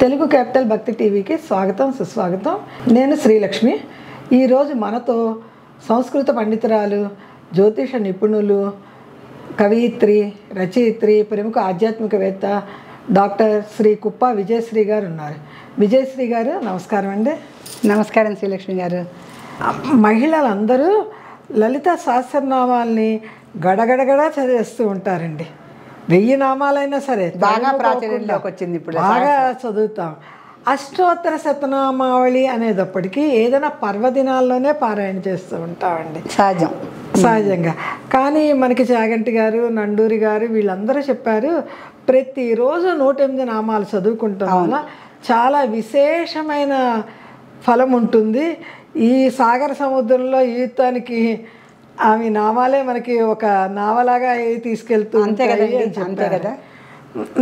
Telugu capital భక్తి టీవీకి స్వాగతం సుస్వాగతం. నేను శ్రీలక్ష్మి. ఈరోజు మనతో సంస్కృత పండితురాలు, జ్యోతిష నిపుణులు, కవయిత్రి, రచయిత్రి, ప్రముఖ ఆధ్యాత్మికవేత్త డాక్టర్ శ్రీ కుప్ప విజయశ్రీ గారు ఉన్నారు. విజయశ్రీ గారు నమస్కారం అండి. నమస్కారం శ్రీలక్ష్మి గారు. మహిళలందరూ లలిత సహస్రనామాల్ని గడగడగడా చదివేస్తూ ఉంటారండి. 1000 నామాలైనా సరే బాగా ప్రాచుర్యంలోకి వచ్చింది, ఇప్పుడు బాగా చదువుతాం. అష్టోత్తర శతనామావళి అనేటప్పటికీ ఏదైనా పర్వదినాల్లోనే పారాయణ చేస్తూ ఉంటామండి, సహజంగా. కానీ మనకి చాగంటి గారు, నండూరి గారు వీళ్ళందరూ చెప్పారు, ప్రతిరోజు 108 నామాలు చదువుకుంటాం వల్ల చాలా విశేషమైన ఫలం ఉంటుంది. ఈ సాగర సముద్రంలో ఈతానికి ఆమె నామాలే మనకి ఒక నావలాగా తీసుకెళ్తూ అంతే కదా.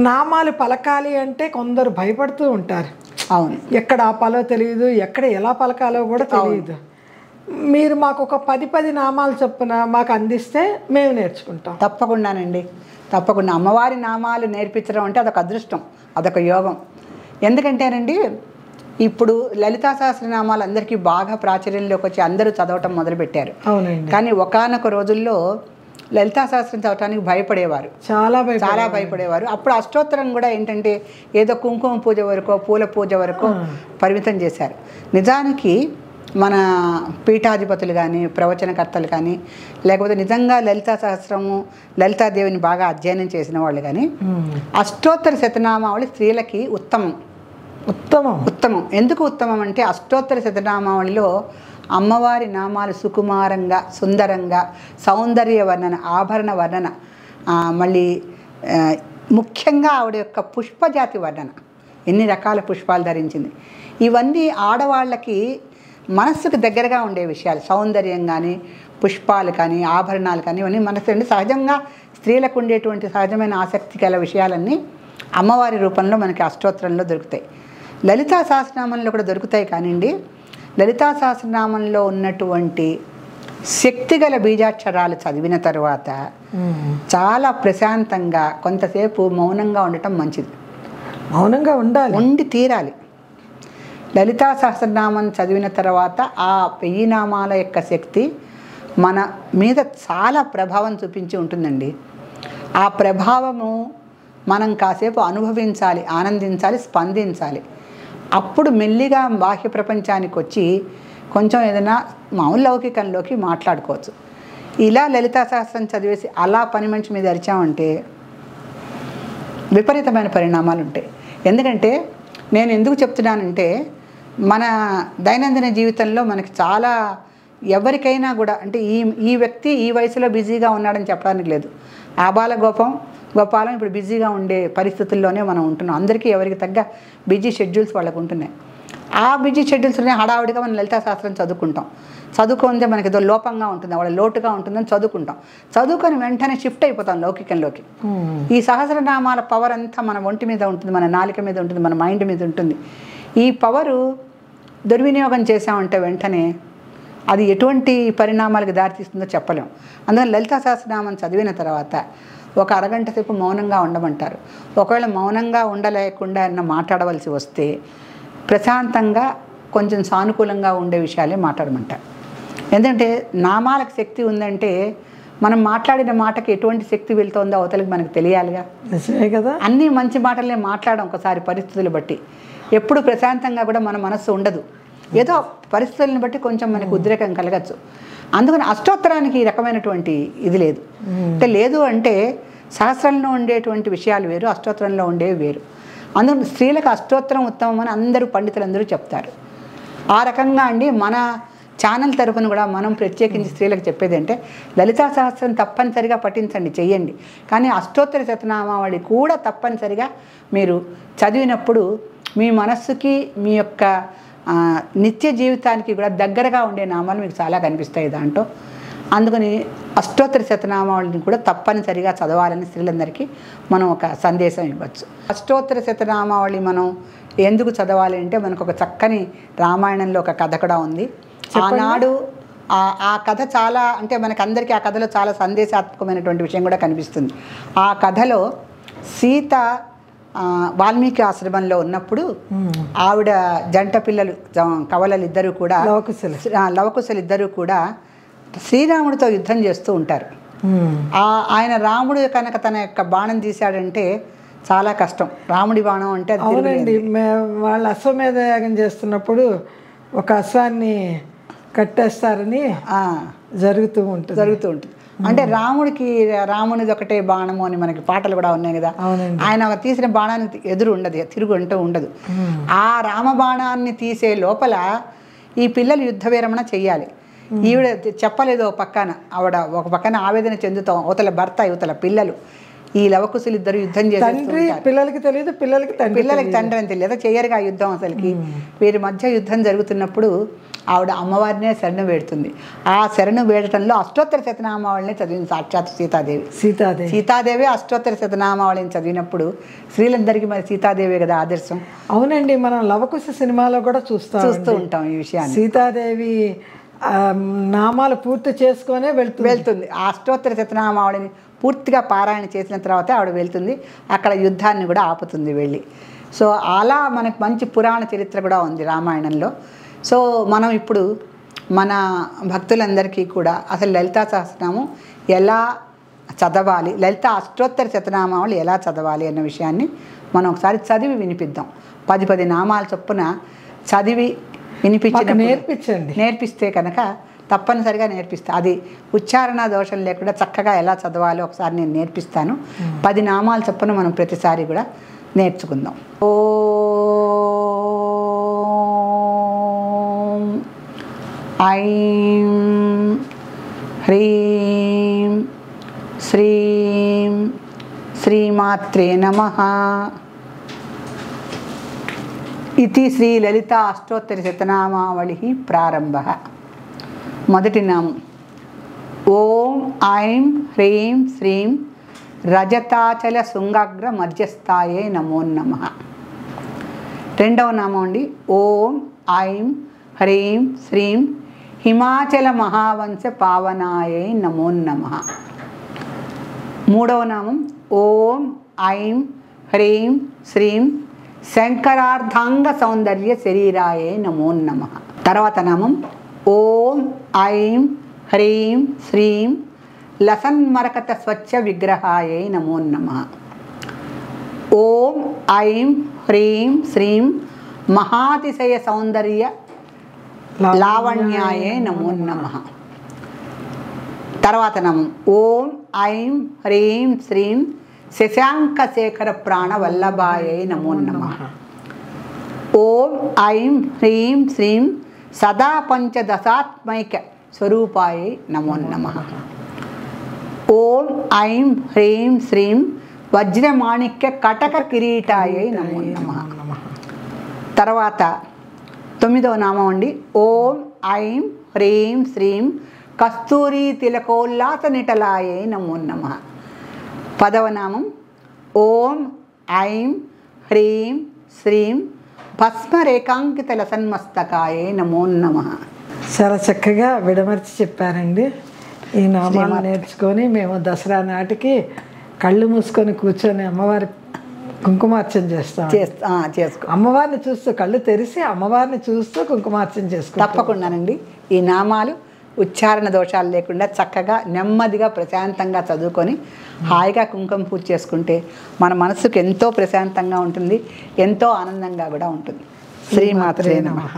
నామాలు పలకాలి అంటే కొందరు భయపడుతూ ఉంటారు. అవును, ఎక్కడ ఆపాలో తెలియదు, ఎక్కడ ఎలా పలకాలో కూడా తెలియదు. మీరు మాకు ఒక 10 నామాలు చొప్పున మాకు అందిస్తే మేము నేర్చుకుంటాం. తప్పకుండానండి, తప్పకుండా. అమ్మవారి నామాలు నేర్పించడం అంటే అదొక అదృష్టం, అదొక యోగం. ఎందుకంటేనండి, ఇప్పుడు లలితా సహస్రనామాలు అందరికీ బాగా ప్రాచుర్యంలోకి వచ్చి అందరూ చదవటం మొదలుపెట్టారు. అవునండి. కానీ ఒకానొక రోజుల్లో లలితా సహస్రం చదవటానికి భయపడేవారు, చాలా భయపడేవారు. అప్పుడు అష్టోత్తరం కూడా ఏంటంటే ఏదో కుంకుమ పూజ వరకు, పూల పూజ వరకు పరిమితం చేశారు. నిజానికి మన పీఠాధిపతులు కానీ, ప్రవచనకర్తలు కానీ, లేకపోతే నిజంగా లలితా సహస్రము, లలితాదేవిని బాగా అధ్యయనం చేసిన వాళ్ళు కానీ అష్టోత్తర శతనామావళి స్త్రీలకి ఉత్తమం. ఎందుకు ఉత్తమం అంటే, అష్టోత్తర శతనామావళిలో అమ్మవారి నామాలు సుకుమారంగా, సుందరంగా, సౌందర్య వర్ణన, ఆభరణ వర్ణన, మళ్ళీ ముఖ్యంగా ఆవిడ యొక్క పుష్పజాతి వర్ణన, ఎన్ని రకాల పుష్పాలు ధరించింది, ఇవన్నీ ఆడవాళ్ళకి మనస్సుకు దగ్గరగా ఉండే విషయాలు. సౌందర్యం కానీ, పుష్పాలు కానీ, ఆభరణాలు కానీ, ఇవన్నీ మనసు అంటే సహజంగా స్త్రీలకు ఉండేటువంటి సహజమైన ఆసక్తి గల విషయాలన్నీ అమ్మవారి రూపంలో మనకి అష్టోత్తరంలో దొరుకుతాయి. లలితా సహస్రనామంలో కూడా దొరుకుతాయి. కానివ్వండి, లలితా సహస్రనామంలో ఉన్నటువంటి శక్తిగల బీజాక్షరాలు చదివిన తర్వాత చాలా ప్రశాంతంగా కొంతసేపు మౌనంగా ఉండటం మంచిది. మౌనంగా ఉండి తీరాలి. లలితా సహస్రనామం చదివిన తర్వాత ఆ 1000 నామాల యొక్క శక్తి మన మీద చాలా ప్రభావం చూపించి ఉంటుందండి. ఆ ప్రభావము మనం కాసేపు అనుభవించాలి, ఆనందించాలి, స్పందించాలి. అప్పుడు మెల్లిగా బాహ్య ప్రపంచానికి వచ్చి కొంచెం ఏదైనా మామూలు లౌకికంలోకి మాట్లాడుకోవచ్చు. ఇలా లలితా సహస్రం చదివేసి అలా పని మనిషి మీద అరిచామంటే విపరీతమైన పరిణామాలు ఉంటాయి. ఎందుకంటే నేను ఎందుకు చెప్తున్నానంటే, మన దైనందిన జీవితంలో మనకి చాలా, ఎవరికైనా కూడా అంటే ఈ వ్యక్తి ఈ వయసులో బిజీగా ఉన్నాడని చెప్పడానికి లేదు. ఆబాల గోపాలం ఇప్పుడు బిజీగా ఉండే పరిస్థితుల్లోనే మనం ఉంటున్నాం. అందరికీ ఎవరికి తగ్గ బిజీ షెడ్యూల్స్ వాళ్ళకు ఉంటున్నాయి. ఆ బిజీ షెడ్యూల్స్లోనే హడావుడిగా మనం లలితా శాస్త్రం చదువుకుంటే మనకి ఏదో లోపంగా ఉంటుంది, వాళ్ళ లోటుగా ఉంటుందని చదువుకొని వెంటనే షిఫ్ట్ అయిపోతాం లౌకికంలోకి. ఈ సహస్రనామాల పవర్ అంతా మన ఒంటి మీద ఉంటుంది, మన నాలిక మీద ఉంటుంది, మన మైండ్ మీద ఉంటుంది. ఈ పవరు దుర్వినియోగం చేసామంటే వెంటనే అది ఎటువంటి పరిణామాలకు దారితీస్తుందో చెప్పలేం. అందుకని లలితా సహస్రనామం చదివిన తర్వాత ఒక అరగంట సేపు మౌనంగా ఉండమంటారు. ఒకవేళ మౌనంగా ఉండలేకుండా మాట్లాడవలసి వస్తే ప్రశాంతంగా కొంచెం సానుకూలంగా ఉండే విషయాలే మాట్లాడమంటారు. ఎందుకంటే నామాలకు శక్తి ఉందంటే మనం మాట్లాడిన మాటకి ఎటువంటి శక్తి వెళ్తుందో అవతలకి మనకు తెలియాలిగా. నిజమే కదా. అన్నీ మంచి మాటలే మాట్లాడడం ఒకసారి పరిస్థితులు బట్టి. ఎప్పుడు ప్రశాంతంగా కూడా మన మనస్సు ఉండదు, ఏదో పరిస్థితులను బట్టి కొంచెం మనకు ఉద్రేకం కలగచ్చు. అందుకని అష్టోత్తరానికి ఈ రకమైనటువంటి ఇది లేదు. లేదు అంటే సహస్రంలో ఉండేటువంటి విషయాలు వేరు, అష్టోత్తరంలో ఉండేవి వేరు. అందుకని స్త్రీలకు అష్టోత్తరం ఉత్తమం అని అందరూ పండితులందరూ చెప్తారు. ఆ రకంగా అండి మన ఛానల్ తరఫున కూడా మనం ప్రత్యేకించి స్త్రీలకు చెప్పేది అంటే, లలితా సహస్రం తప్పనిసరిగా పఠించండి, చెయ్యండి. కానీ అష్టోత్తర శతనామావళి కూడా తప్పనిసరిగా మీరు చదివినప్పుడు మీ మనస్సుకి, మీ యొక్క నిత్య జీవితానికి కూడా దగ్గరగా ఉండే నామాలు మీకు చాలా కనిపిస్తాయి దాంట్లో. అందుకని అష్టోత్తర శతనామావళిని కూడా తప్పనిసరిగా చదవాలని స్త్రీలందరికీ మనం ఒక సందేశం ఇవ్వచ్చు. అష్టోత్తర శతనామావళి మనం ఎందుకు చదవాలి అంటే, మనకు ఒక చక్కని రామాయణంలో ఒక కథ కూడా ఉంది. ఆనాడు ఆ కథ చాలా, అంటే మనకందరికీ ఆ కథలో చాలా సందేశాత్మకమైనటువంటి విషయం కూడా కనిపిస్తుంది. ఆ కథలో సీత వాల్మీకి ఆశ్రమంలో ఉన్నప్పుడు ఆవిడ జంట పిల్లలు కవలలు ఇద్దరు కూడా లవకుశలు ఇద్దరు కూడా శ్రీరాముడితో యుద్ధం చేస్తూ ఉంటారు. ఆయన రాముడు కనుక తన యొక్క బాణం తీశాడంటే చాలా కష్టం. రాముడి బాణం అంటే అవునండి, వాళ్ళు అశ్వమేధ యాగం చేస్తున్నప్పుడు ఒక అశ్వాన్ని కట్టేస్తారని జరుగుతూ ఉంటుంది. అంటే రామునిది ఒకటే బాణము అని మనకి పాటలు కూడా ఉన్నాయి కదా. ఆయన తీసిన బాణానికి ఎదురు ఉండదు, తిరుగు అంటూ ఉండదు. ఆ రామ బాణాన్ని తీసే లోపల ఈ పిల్లలు యుద్ధ విరమణ చెయ్యాలి. ఈవిడ చెప్పలేదు. ఒక పక్కన ఆవేదన చెందుతాం, అవతల భర్త యువతల పిల్లలు. ఈ లవకుశులు ఇద్దరు యుద్ధం చేస్తారు. పిల్లలకి తెలియదు, పిల్లలకి తండ్రి అని తెలియదు, చెయ్యరుగా యుద్ధం అసలుకి. వీరి మధ్య యుద్ధం జరుగుతున్నప్పుడు ఆవిడ అమ్మవారినే శరణు వేడుతుంది. ఆ శరణు వేడటంలో అష్టోత్తర శతనామావళిని చదివింది సాక్షాత్ సీతాదేవి. అష్టోత్తర శతనామావళిని చదివినప్పుడు స్త్రీలందరికీ మరి సీతాదేవి కదా ఆదర్శం. అవునండి, మనం లవకుశ సినిమాలో కూడా చూస్తూ ఉంటాం ఈ విషయాన్ని. సీతాదేవి నామాలు పూర్తి చేసుకునే వెళ్తుంది. ఆ అష్టోత్తర శతనామావళిని పూర్తిగా పారాయణ చేసిన తర్వాత ఆవిడ వెళ్తుంది. అక్కడ యుద్ధాన్ని కూడా ఆపుతుంది వెళ్ళి. సో అలా మనకు మంచి పురాణ చరిత్ర కూడా ఉంది రామాయణంలో. సో మనం ఇప్పుడు మన భక్తులందరికీ కూడా అసలు లలితా సహస్రనామం ఎలా చదవాలి, లలిత అష్టోత్తర శతనామావళి ఎలా చదవాలి అన్న విషయాన్ని మనం ఒకసారి చదివి వినిపిద్దాం. 10 నామాల చొప్పున చదివి నేర్పిస్తే కనుక తప్పనిసరిగా నేర్పిస్తా. అది ఉచ్చారణ దోషం లేకుండా చక్కగా ఎలా చదవాలో ఒకసారి నేను నేర్పిస్తాను. 10 నామాల చొప్పున మనం ప్రతిసారి కూడా నేర్చుకుందాం. ఓం ఐం హ్రీం శ్రీం శ్రీమాత్రే నమః. ఇది శ్రీ లలిత అష్టోత్తర శతనామావళి ప్రారంభ. మొదటి నామం ఓం ఐం హ్రీం శ్రీం రజతాచల శృంగాగ్ర మధ్యస్థాయే నమో నమః. రెండవ నామం అండి ఓం ఐం హ్రీం శ్రీం హిమాచల మహావంశ పావనాయే నమో నమః. మూడవ నామం ఓం ఐం హ్రీం శ్రీం శంకరార్ధాంగ సౌందర్య శరీరాయే నమో నమః. తర్వాత నామం ఓం ఐం హ్రీం శ్రీం లసన్మరకత స్వచ్ఛ విగ్రహాయే నమో నమః. ఓం ఐం హ్రీం శ్రీం మహాతిశయ సౌందర్య లావణ్యాయే నమో నమః. తర్వాత నామం ఓం ఐం హ్రీం శ్రీం శశాంక శేఖర ప్రాణవల్లభాయే నమో నమః. ఓం ఐం హ్రీం శ్రీం సదా పంచదశాత్మైక స్వరూపాయే నమో నమః. ఓం ఐం హ్రీం శ్రీం వజ్రమాణిక్య కటక కిరీటాయే నమో నమః. తర్వాత 9వ నామం అండి ఓం ఐం హ్రీం శ్రీం కస్తూరి తిలకోల్లాస నిటలాయే నమో నమః. 10వ నామం ఓం ఐం హ్రీం శ్రీం భస్మరేకాంకిత లసన్మస్తకాయే నమో నమః. చాలా చక్కగా విడమర్చి చెప్పారండి. ఈ నామాలు నేర్చుకొని మేము దసరా నాటికి కళ్ళు మూసుకొని కూర్చొని అమ్మవారి కుంకుమార్చన చేస్తాం. అమ్మవారిని చూస్తూ కళ్ళు తెరిచి అమ్మవారిని చూస్తూ కుంకుమార్చన చేసుకుంటాం. తప్పకుండానండి. ఈ నామాలు ఉచ్చారణ దోషాలు లేకుండా చక్కగా నెమ్మదిగా ప్రశాంతంగా చదువుకొని హాయిగా కుంకుమ పూజ చేసుకుంటే మన మనసుకు ఎంతో ప్రశాంతంగా ఉంటుంది, ఎంతో ఆనందంగా కూడా ఉంటుంది. శ్రీమాత్రే నమః.